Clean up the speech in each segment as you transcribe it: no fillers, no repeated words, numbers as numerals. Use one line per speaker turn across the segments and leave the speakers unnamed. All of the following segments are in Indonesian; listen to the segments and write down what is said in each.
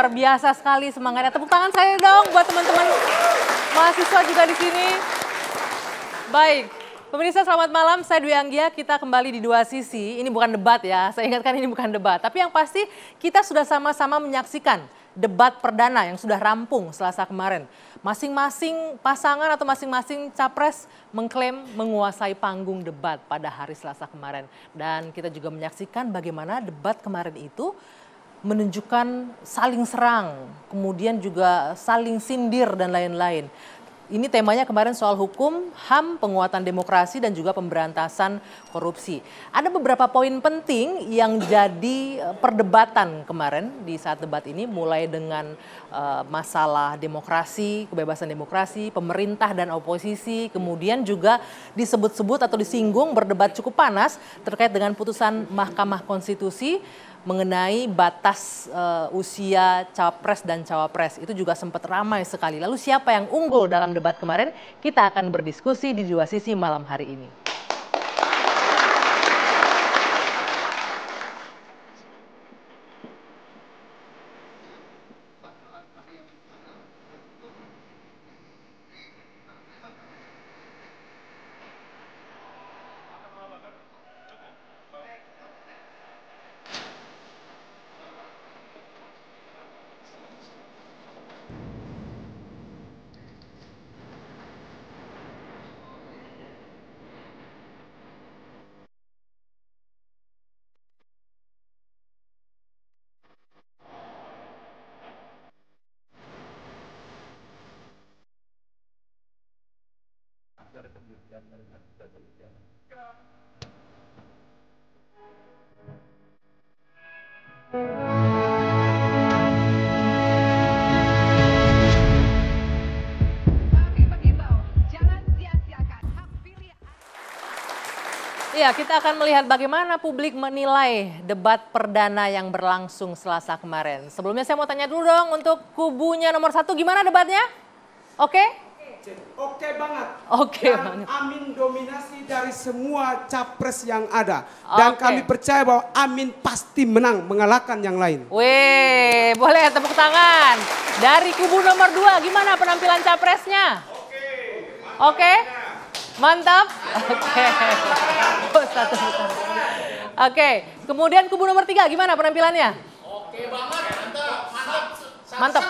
luar biasa sekali semangatnya. Tepuk tangan saya dong buat teman-teman mahasiswa juga di sini. Baik, pemirsa selamat malam, saya Dwi Anggia, kita kembali di Dua Sisi. Ini bukan debat ya, saya ingatkan ini bukan debat. Tapi yang pasti kita sudah sama-sama menyaksikan debat perdana yang sudah rampung Selasa kemarin. Masing-masing pasangan atau masing-masing capres mengklaim menguasai panggung debat pada hari Selasa kemarin. Dan kita juga menyaksikan bagaimana debat kemarin itu menunjukkan saling serang, kemudian juga saling sindir dan lain-lain. Ini temanya kemarin soal hukum, HAM, penguatan demokrasi dan juga pemberantasan korupsi. Ada beberapa poin penting yang jadi perdebatan kemarin di saat debat ini, mulai dengan masalah demokrasi, kebebasan demokrasi, pemerintah dan oposisi, kemudian juga disebut-sebut atau disinggung berdebat cukup panas terkait dengan putusan Mahkamah Konstitusi mengenai batas usia capres dan cawapres. Itu juga sempat ramai sekali. Lalu siapa yang unggul dalam debat kemarin? Kita akan berdiskusi di Dua Sisi malam hari ini. Ya, kita akan melihat bagaimana publik menilai debat perdana yang berlangsung Selasa kemarin. Sebelumnya saya mau tanya dulu dong untuk kubunya nomor 1, gimana debatnya? Oke?
Oke banget.
Oke
Dan
banget.
Amin dominasi dari semua capres yang ada. Dan kami percaya bahwa Amin pasti menang, mengalahkan yang lain.
Wih, boleh tepuk tangan. Dari kubu nomor 2, gimana penampilan capresnya? Oke? Mantap? Oke. Oke, kemudian kubu nomor 3 gimana penampilannya?
Oke banget,
Mantap.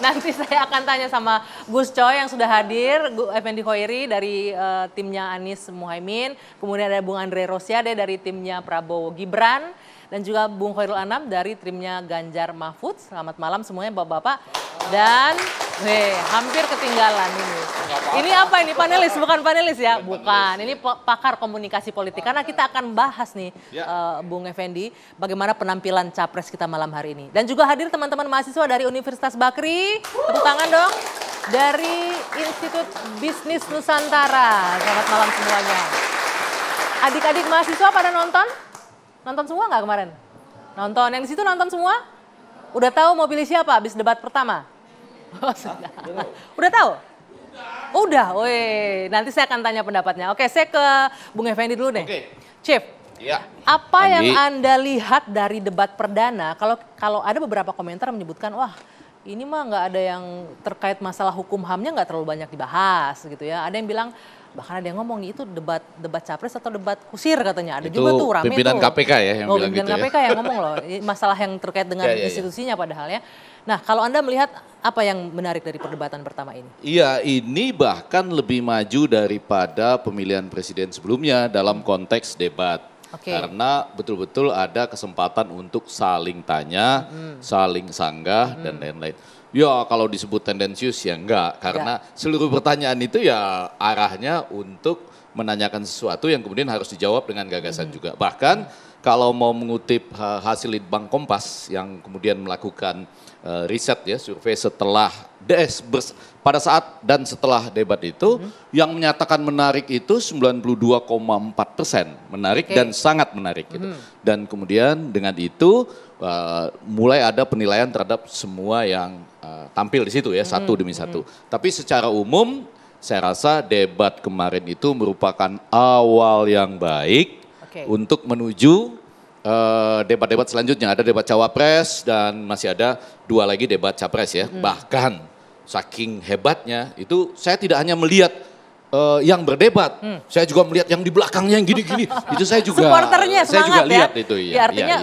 Nanti saya akan tanya sama Gus Coy yang sudah hadir, Effendi Hoiri dari timnya Anies Muhaimin, kemudian ada Bung Andre Rosiade dari timnya Prabowo Gibran, dan juga Bung Khairul Anam dari timnya Ganjar Mahfud. Selamat malam semuanya Bapak-bapak. Dan hampir ketinggalan ini. Ini apa ini, panelis? Bukan panelis ya? Bukan, ini pakar komunikasi politik. Karena kita akan bahas nih Bung Effendi bagaimana penampilan capres kita malam hari ini. Dan juga hadir teman-teman mahasiswa dari Universitas Bakri. Tepuk tangan dong. Dari Institut Bisnis Nusantara. Selamat malam semuanya. Adik-adik mahasiswa pada nonton? Nonton semua nggak kemarin? Nonton. Yang di situ nonton semua? Udah tahu mau pilih siapa habis debat pertama? Udah tahu? Udah, woi. Nanti saya akan tanya pendapatnya. Oke, saya ke Bung Effendi dulu deh.
Oke.
Chief,
Ya.
apa yang Anda lihat dari debat perdana? Kalau ada beberapa komentar menyebutkan, wah ini mah nggak ada yang terkait masalah hukum HAM-nya nggak terlalu banyak dibahas gitu ya. Ada yang bilang, bahkan ada yang ngomong itu debat capres atau debat kusir katanya. Ada
Itu
juga tuh rame
pimpinan
tuh.
KPK ya yang bilang
pimpinan
gitu
KPK yang ngomong loh. Masalah yang terkait dengan institusinya padahal ya. Nah, kalau Anda melihat apa yang menarik dari perdebatan pertama ini?
Iya, ini bahkan lebih maju daripada pemilihan presiden sebelumnya dalam konteks debat. Karena betul-betul ada kesempatan untuk saling tanya, saling sanggah dan lain-lain. Ya kalau disebut tendensius ya enggak, karena seluruh pertanyaan itu ya arahnya untuk menanyakan sesuatu yang kemudian harus dijawab dengan gagasan juga. Bahkan kalau mau mengutip hasil Litbang Kompas yang kemudian melakukan riset ya, survei setelah pada saat dan setelah debat itu, yang menyatakan menarik itu 92,4%, menarik dan sangat menarik gitu. Dan kemudian dengan itu mulai ada penilaian terhadap semua yang tampil di situ ya, satu demi satu. Tapi secara umum saya rasa debat kemarin itu merupakan awal yang baik untuk menuju debat-debat selanjutnya. Ada debat cawapres dan masih ada 2 lagi debat capres ya. Bahkan saking hebatnya itu saya tidak hanya melihat yang berdebat, saya juga melihat yang di belakangnya yang gini-gini. Itu saya juga
supporternya semangat,
saya juga
ya?
lihat itu ya.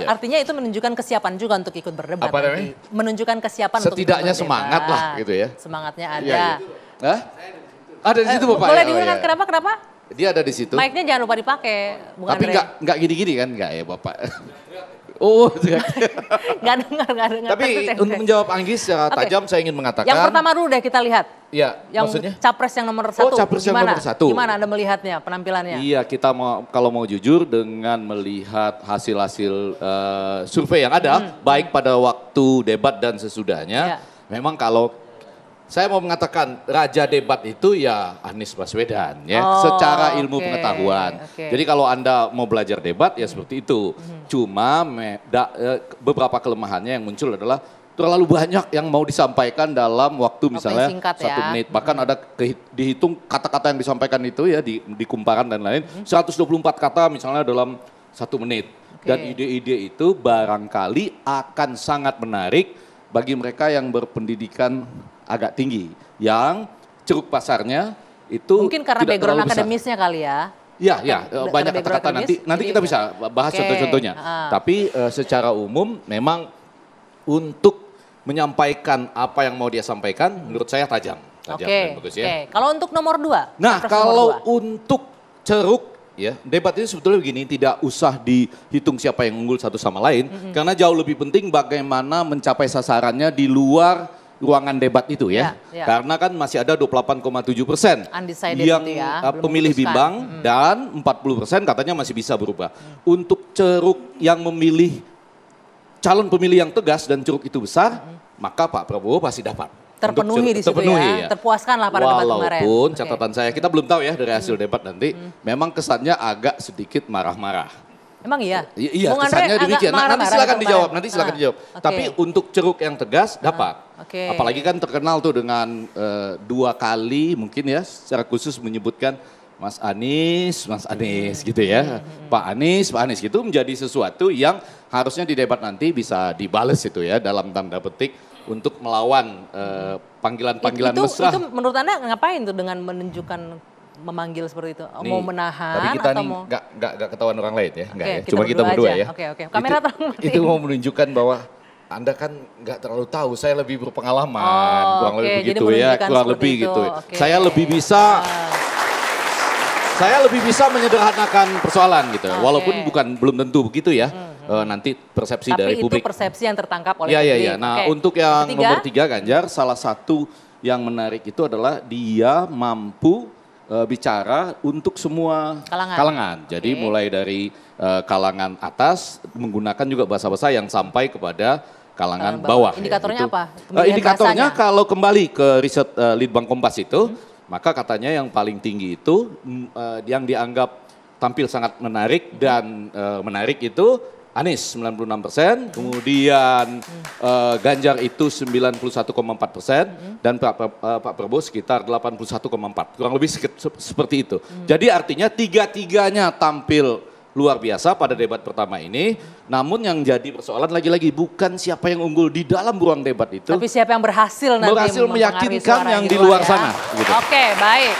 Artinya itu menunjukkan kesiapan juga untuk ikut berdebat.
Apa namanya?
Menunjukkan kesiapan
setidaknya
untuk ikut berdebat.
semangat lah gitu ya.
Semangatnya ada.
Iya, iya. Hah? Ada di situ Bapak.
Boleh
ya?
diulang
Ya.
kenapa?
Dia ada di situ.
Mic-nya jangan lupa dipakai. Bung
Tapi
Andre.
nggak gini-gini kan, nggak ya Bapak. Oh,
Nggak dengar.
tapi untuk menjawab Anggi secara tajam saya ingin mengatakan.
Yang pertama dulu deh kita lihat.
Iya,
yang
maksudnya?
Capres yang nomor 1.
Capres yang nomor 1.
Gimana Anda melihatnya penampilannya?
Iya, kita kalau mau jujur dengan melihat hasil-hasil survei yang ada, baik pada waktu debat dan sesudahnya, memang kalau saya mau mengatakan raja debat itu ya Anies Baswedan ya, secara ilmu pengetahuan. Jadi kalau Anda mau belajar debat ya seperti itu. Cuma beberapa kelemahannya yang muncul adalah terlalu banyak yang mau disampaikan dalam waktu misalnya
singkat,
1 menit. Bahkan ada dihitung kata-kata yang disampaikan itu ya di kumparan dan lain. 124 kata misalnya dalam 1 menit. Dan ide-ide itu barangkali akan sangat menarik bagi mereka yang berpendidikan agak tinggi, yang ceruk pasarnya itu
mungkin karena
tidak
background
terlalu besar.
akademisnya kali ya.
Ya, banyak kata-kata nanti kita bisa bahas contoh-contohnya. Tapi secara umum memang untuk menyampaikan apa yang mau dia sampaikan menurut saya tajam dan bagus ya.
Kalau untuk nomor 2?
Nah, kalau untuk ceruk ya, debat ini sebetulnya begini, tidak usah dihitung siapa yang unggul satu sama lain, karena jauh lebih penting bagaimana mencapai sasarannya di luar ruangan debat itu ya. Karena kan masih ada 28,7% yang pemilih bimbang dan 40% katanya masih bisa berubah. Untuk ceruk yang memilih calon pemilih yang tegas dan ceruk itu besar, maka Pak Prabowo pasti dapat.
Terpenuhi di situ ya. Terpuaskan lah pada debat kemarin.
Walaupun catatan saya, kita belum tahu ya dari hasil debat nanti, memang kesannya agak sedikit marah-marah.
Emang iya?
Iya, kesannya demikian. Nanti silakan dijawab. Tapi untuk ceruk yang tegas dapat. Apalagi kan terkenal tuh dengan 2 kali mungkin ya secara khusus menyebutkan Mas Anies gitu ya. Pak Anies gitu menjadi sesuatu yang harusnya di debat nanti bisa dibales itu ya dalam tanda petik untuk melawan panggilan-panggilan mesra.
Itu menurut Anda ngapain tuh dengan menunjukkan memanggil seperti itu?
Nih,
mau menahan
tapi kita
atau
nih
mau?
Nggak ketahuan orang lain ya, nggak ya.
Kita
Cuma kita berdua
aja.
ya.
Oke. Kamera
itu mau menunjukkan bahwa Anda kan nggak terlalu tahu, saya lebih berpengalaman, kurang lebih begitu ya, kurang lebih gitu. Saya lebih bisa menyederhanakan persoalan gitu, walaupun belum tentu begitu ya. Nanti persepsi dari publik.
Tapi itu persepsi yang tertangkap oleh
publik.
Iya.
Nah, untuk yang nomor 3 Ganjar, salah satu yang menarik itu adalah dia mampu bicara untuk semua kalangan. Jadi mulai dari kalangan atas menggunakan juga bahasa-bahasa yang sampai kepada kalangan bawah.
Indikatornya apa?
Indikatornya kalau kembali ke riset Litbang Kompas itu, maka katanya yang paling tinggi itu yang dianggap tampil sangat menarik dan menarik itu Anies 96%, kemudian Ganjar itu 91,4% dan Pak Prabowo sekitar 81,4%. Kurang lebih seperti itu. Jadi artinya tiga-tiganya tampil luar biasa pada debat pertama ini. Namun yang jadi persoalan lagi-lagi bukan siapa yang unggul di dalam ruang debat itu.
Tapi siapa yang berhasil nanti
meyakinkan yang di luar sana. Gitu.
Oke, baik.